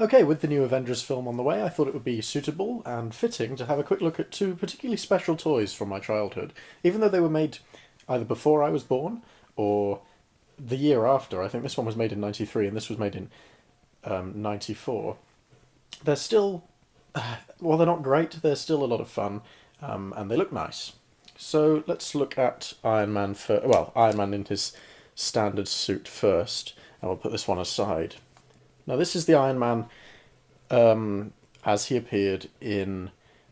Okay, with the new Avengers film on the way, I thought it would be suitable and fitting to have a quick look at two particularly special toys from my childhood, even though they were made either before I was born or the year after. I think this one was made in '93 and this was made in '94. They're still, well, they're not great, they're still a lot of fun, and they look nice. So let's look at Iron Man Iron Man in his standard suit first, and we'll put this one aside. Now, this is the Iron Man as he appeared in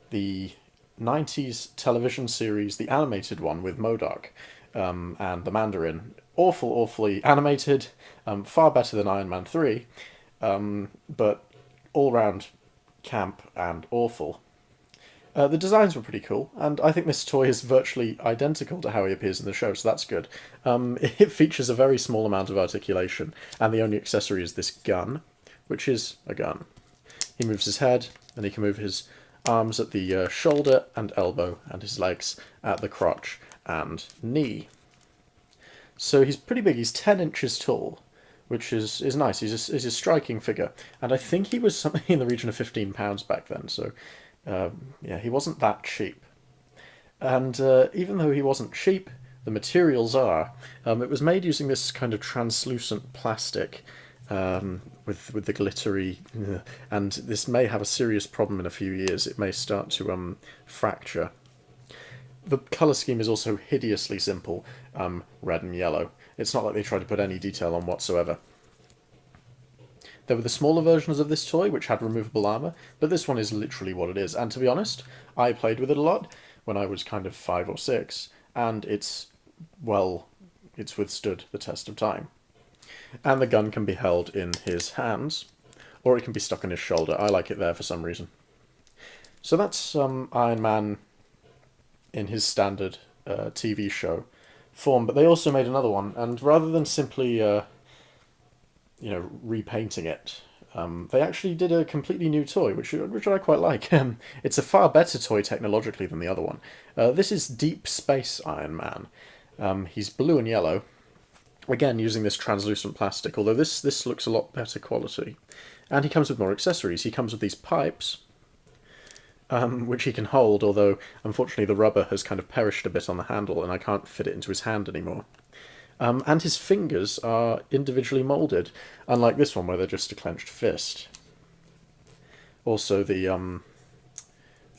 the '90s television series, the animated one with MODOK and the Mandarin. Awfully animated, far better than Iron Man 3, but all round camp and awful. The designs were pretty cool, and I think this toy is virtually identical to how he appears in the show, so that's good. It features a very small amount of articulation, and the only accessory is this gun, which is a gun. He moves his head, and he can move his arms at the shoulder and elbow, and his legs at the crotch and knee. So he's pretty big, he's 10 inches tall, which is nice. He's a striking figure, and I think he was something in the region of £15 back then, so yeah, he wasn't that cheap. And even though he wasn't cheap, the materials are. It was made using this kind of translucent plastic with the glittery, and this may have a serious problem in a few years. It may start to fracture. The colour scheme is also hideously simple, red and yellow. It's not like they try to put any detail on whatsoever. There were the smaller versions of this toy, which had removable armour, but this one is literally what it is. And to be honest, I played with it a lot when I was kind of 5 or 6, and it's withstood the test of time. And the gun can be held in his hands, or it can be stuck on his shoulder. I like it there for some reason. So that's Iron Man in his standard TV show form, but they also made another one, and rather than simply repainting it. They actually did a completely new toy, which I quite like. It's a far better toy technologically than the other one. This is Deep Space Iron Man. He's blue and yellow, again using this translucent plastic, although this looks a lot better quality. And he comes with more accessories. He comes with these pipes, which he can hold, although unfortunately the rubber has kind of perished a bit on the handle and I can't fit it into his hand anymore. And his fingers are individually moulded, unlike this one where they're just a clenched fist. Also, the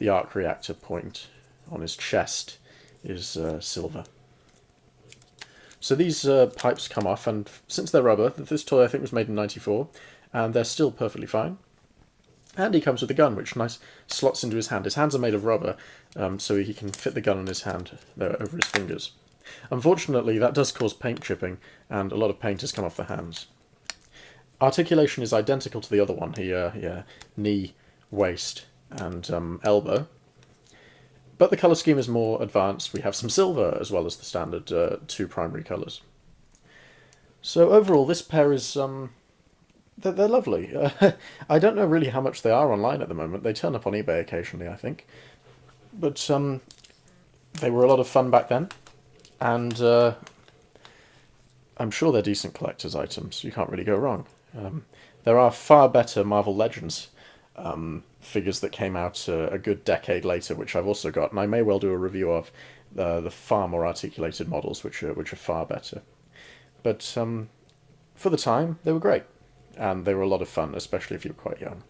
arc reactor point on his chest is silver. So these pipes come off, and since they're rubber, this toy I think was made in '94, and they're still perfectly fine. And he comes with a gun, which nice slots into his hand. His hands are made of rubber, so he can fit the gun on his hand over his fingers. Unfortunately, that does cause paint chipping, and a lot of paint has come off the hands. Articulation is identical to the other one here, knee, waist, and elbow. But the colour scheme is more advanced. We have some silver as well as the standard two primary colours. So overall, this pair is they're lovely. I don't know really how much they are online at the moment. They turn up on eBay occasionally, I think. But they were a lot of fun back then. And I'm sure they're decent collector's items. You can't really go wrong. There are far better Marvel Legends figures that came out a good decade later, which I've also got, and I may well do a review of the far more articulated models, which are far better. But for the time, they were great, and they were a lot of fun, especially if you were quite young.